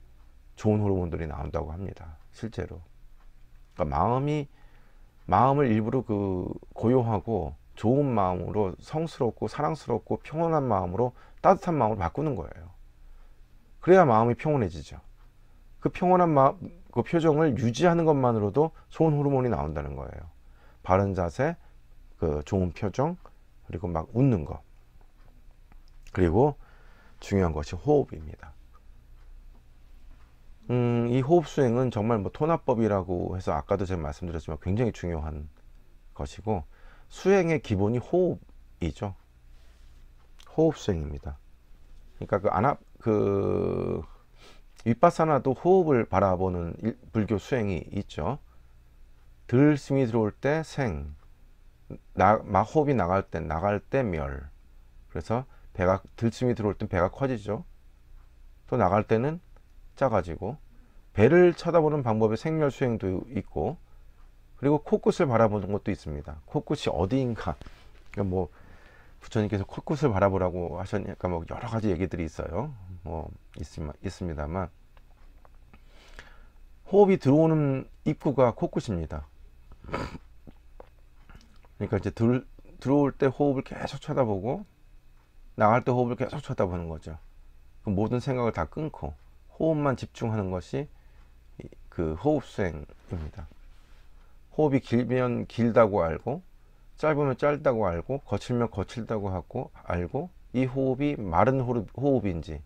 좋은 호르몬들이 나온다고 합니다. 실제로. 그러니까 마음을 일부러 그 고요하고 좋은 마음으로 성스럽고 사랑스럽고 평온한 마음으로 따뜻한 마음으로 바꾸는 거예요. 그래야 마음이 평온해지죠. 그 평온한 그 표정을 유지하는 것만으로도 좋은 호르몬이 나온다는 거예요. 바른 자세, 그 좋은 표정, 그리고 막 웃는 거. 그리고 중요한 것이 호흡입니다. 이 호흡 수행은 정말 뭐 토나법이라고 해서 아까도 제가 말씀드렸지만 굉장히 중요한 것이고, 수행의 기본이 호흡이죠. 호흡 수행입니다. 그러니까 윗바사나도 호흡을 바라보는 불교 수행이 있죠. 들숨이 들어올 때 생, 호흡이 나갈 때 멸. 그래서 들숨이 들어올 땐 배가 커지죠. 또 나갈 때는 작아지고, 배를 쳐다보는 방법의 생멸 수행도 있고, 그리고 코끝을 바라보는 것도 있습니다. 코끝이 어디인가. 그러니까 뭐 부처님께서 코끝을 바라보라고 하셨으니까 뭐 여러 가지 얘기들이 있어요. 뭐 있습니다만, 호흡이 들어오는 입구가 코끝입니다. 그러니까 이제 들어올 때 호흡을 계속 쳐다보고 나갈 때 호흡을 계속 쳐다보는 거죠. 그 모든 생각을 다 끊고 호흡만 집중하는 것이 그 호흡 수행입니다. 호흡이 길면 길다고 알고, 짧으면 짧다고 알고, 거칠면 거칠다고 알고, 이 호흡이 마른 호흡인지,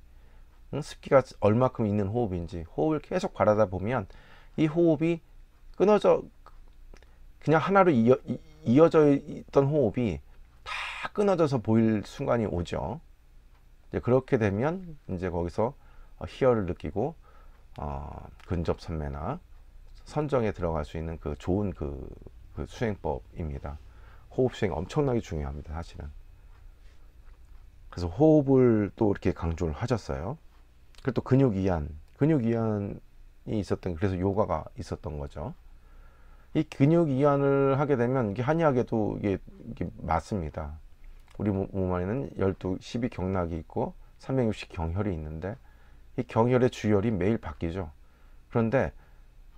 습기가 얼마큼 있는 호흡인지 호흡을 계속 바라다 보면 이 호흡이 그냥 하나로 이어져 있던 호흡이 다 끊어져서 보일 순간이 오죠. 이제 그렇게 되면 이제 거기서 희열을 느끼고 근접선매나 선정에 들어갈 수 있는 그 좋은 그 수행법입니다. 호흡 수행 엄청나게 중요합니다, 사실은. 그래서 호흡을 또 이렇게 강조를 하셨어요. 그리고 또 근육이완이 그래서 요가가 있었던 거죠. 이 근육이완을 하게 되면 이게 한의학에도 이게 맞습니다. 우리 몸 안에는 12 경락이 있고 360 경혈이 있는데, 이 경혈의 주혈이 매일 바뀌죠. 그런데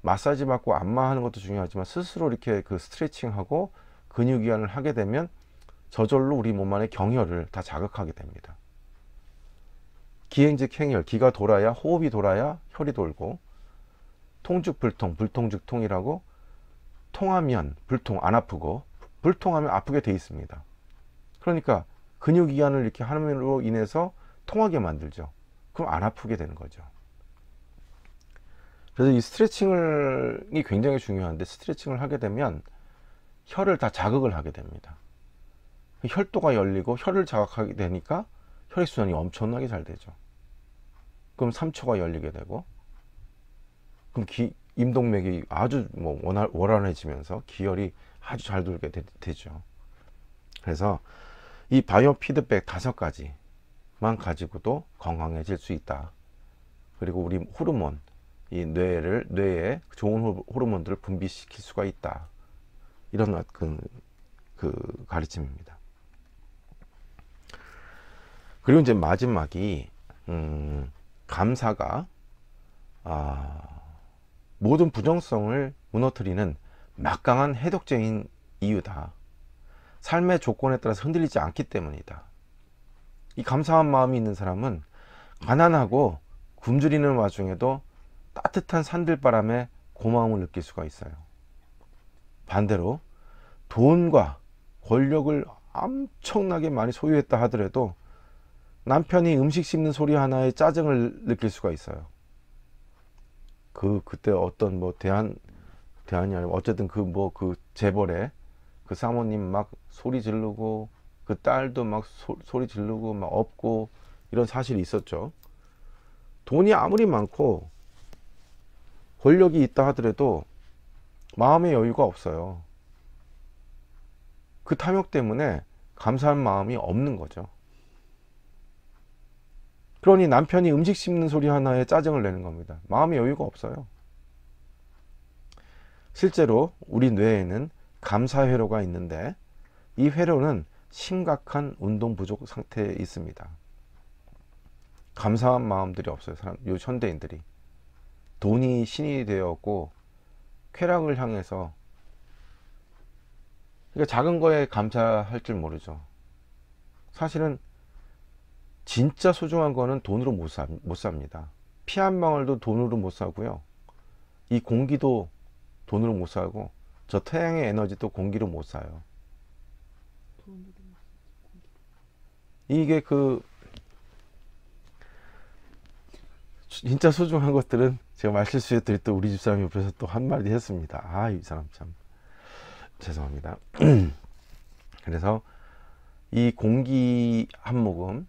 마사지 받고 안마하는 것도 중요하지만 스스로 이렇게 그 스트레칭하고 근육이완을 하게 되면 저절로 우리 몸 안의 경혈을 다 자극하게 됩니다. 기행즉 행혈, 기가 돌아야 호흡이 돌아야 혈이 돌고, 통즉 불통, 불통즉 통이라고, 통하면 불통 안 아프고 불통하면 아프게 돼 있습니다. 그러니까 근육이완을 이렇게 함으로 인해서 통하게 만들죠. 그럼 안 아프게 되는 거죠. 그래서 이 스트레칭이 굉장히 중요한데, 스트레칭을 하게 되면 혈을 다 자극을 하게 됩니다. 혈도가 열리고 혈을 자극하게 되니까 혈액순환이 엄청나게 잘 되죠. 그럼 삼초가 열리게 되고, 그럼 임동맥이 아주 뭐 원활해지면서 기혈이 아주 잘 돌게 되죠. 그래서 이 바이오 피드백 5가지만 가지고도 건강해질 수 있다. 그리고 우리 호르몬, 이 뇌에 좋은 호르몬들을 분비시킬 수가 있다. 이런 그 가르침입니다. 그리고 이제 마지막이 감사가 모든 부정성을 무너뜨리는 막강한 해독제인 이유다. 삶의 조건에 따라서 흔들리지 않기 때문이다. 이 감사한 마음이 있는 사람은 가난하고 굶주리는 와중에도 따뜻한 산들바람에 고마움을 느낄 수가 있어요. 반대로 돈과 권력을 엄청나게 많이 소유했다 하더라도 남편이 음식 씹는 소리 하나에 짜증을 느낄 수가 있어요. 그때 어떤 뭐 대안이 아니고 어쨌든 그 재벌의 그 사모님 막 소리 지르고, 그 딸도 막 소리 지르고 막 업고, 이런 사실이 있었죠. 돈이 아무리 많고 권력이 있다 하더라도 마음의 여유가 없어요. 그 탐욕 때문에 감사한 마음이 없는 거죠. 그러니 남편이 음식 씹는 소리 하나에 짜증을 내는 겁니다. 마음의 여유가 없어요. 실제로 우리 뇌에는 감사 회로가 있는데 이 회로는 심각한 운동 부족 상태에 있습니다. 감사한 마음들이 없어요. 요 현대인들이 돈이 신이 되었고 쾌락을 향해서, 그러니까 작은 거에 감사할 줄 모르죠. 사실은 진짜 소중한 거는 돈으로 못 삽니다. 피 한 방울도 돈으로 못 사고요. 이 공기도 돈으로 못 사고, 저 태양의 에너지도 공기로 못 사요. 이게 진짜 소중한 것들은 제가 말실수에 드렸던 우리 집사람 옆에서 또 한마디 했습니다. 아, 이 사람 참 죄송합니다. 그래서 이 공기 한 모금,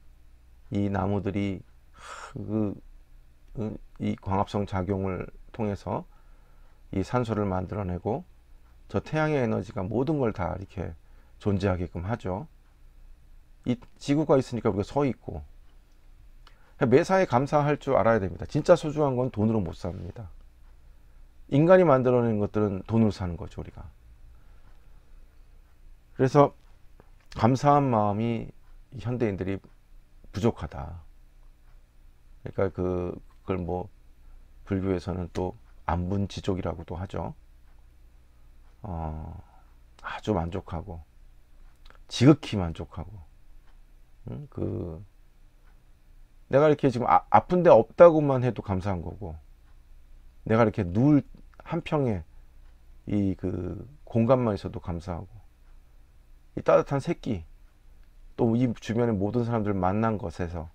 이 나무들이 이 광합성 작용을 통해서 이 산소를 만들어내고 저 태양의 에너지가 모든 걸 다 이렇게 존재하게끔 하죠. 이 지구가 있으니까 우리가 서 있고, 매사에 감사할 줄 알아야 됩니다. 진짜 소중한 건 돈으로 못 삽니다. 인간이 만들어낸 것들은 돈으로 사는 거죠, 우리가. 그래서 감사한 마음이 현대인들이 부족하다. 그러니까 그걸 뭐 불교에서는 또 안분지족이라고도 하죠. 아주 만족하고 지극히 만족하고, 내가 이렇게 지금 아픈데 없다고만 해도 감사한 거고, 내가 이렇게 누울 한 평에 이 공간만 있어도 감사하고, 이 따뜻한 새끼, 또 이 주변의 모든 사람들 만난 것에서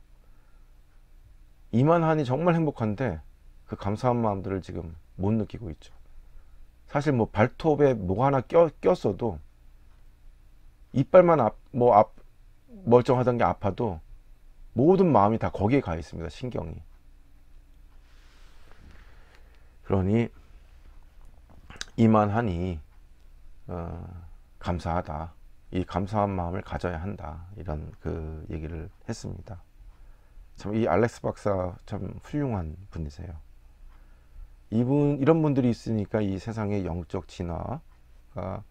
이만하니 정말 행복한데 그 감사한 마음들을 지금 못 느끼고 있죠. 사실 뭐 발톱에 뭐 하나 꼈어도, 이빨만 멀쩡하던 게 아파도 모든 마음이 다 거기에 가 있습니다. 신경이. 그러니 이만하니 감사하다. 이 감사한 마음을 가져야 한다. 이런 얘기를 했습니다. 참 이 알렉스 박사 참 훌륭한 분이세요. 이런 분들이 있으니까 이 세상의 영적 진화가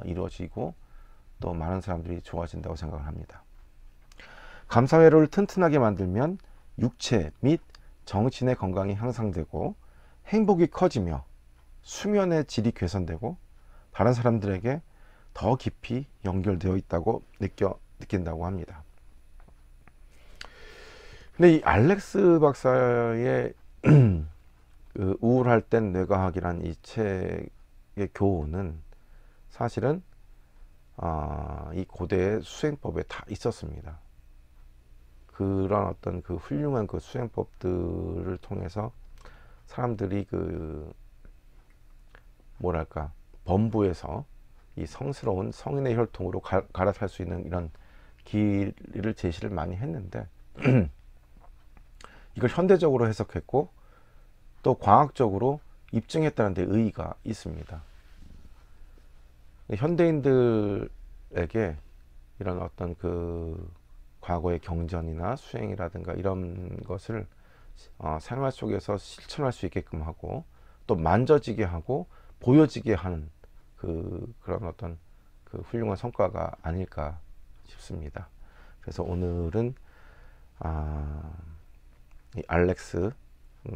이루어지고 또 많은 사람들이 좋아진다고 생각을 합니다. 감사회로를 튼튼하게 만들면 육체 및 정신의 건강이 향상되고 행복이 커지며 수면의 질이 개선되고 다른 사람들에게 더 깊이 연결되어 있다고 느낀다고 합니다. 근데 이 알렉스 박사의 우울할 땐 뇌과학이란 이 책의 교훈은 사실은 이 고대의 수행법에 다 있었습니다. 그런 어떤 훌륭한 수행법들을 통해서 사람들이 뭐랄까, 범부에서 이 성스러운 성인의 혈통으로 갈아탈 수 있는 이런 길을 제시를 많이 했는데 이걸 현대적으로 해석했고 또 과학적으로 입증했다는 데 의의가 있습니다. 현대인들에게 이런 어떤 과거의 경전이나 수행이라든가 이런 것을 생활 속에서 실천할 수 있게끔 하고 또 만져지게 하고 보여지게 하는 그런 어떤 훌륭한 성과가 아닐까 싶습니다. 그래서 오늘은 이 알렉스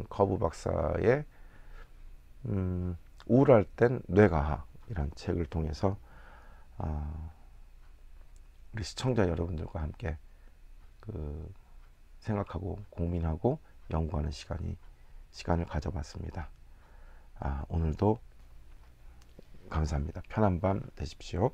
커브 박사의 우울할 땐 뇌과학이란 책을 통해서 우리 시청자 여러분들과 함께 생각하고 고민하고 연구하는 시간을 가져봤습니다. 오늘도 감사합니다. 편한 밤 되십시오.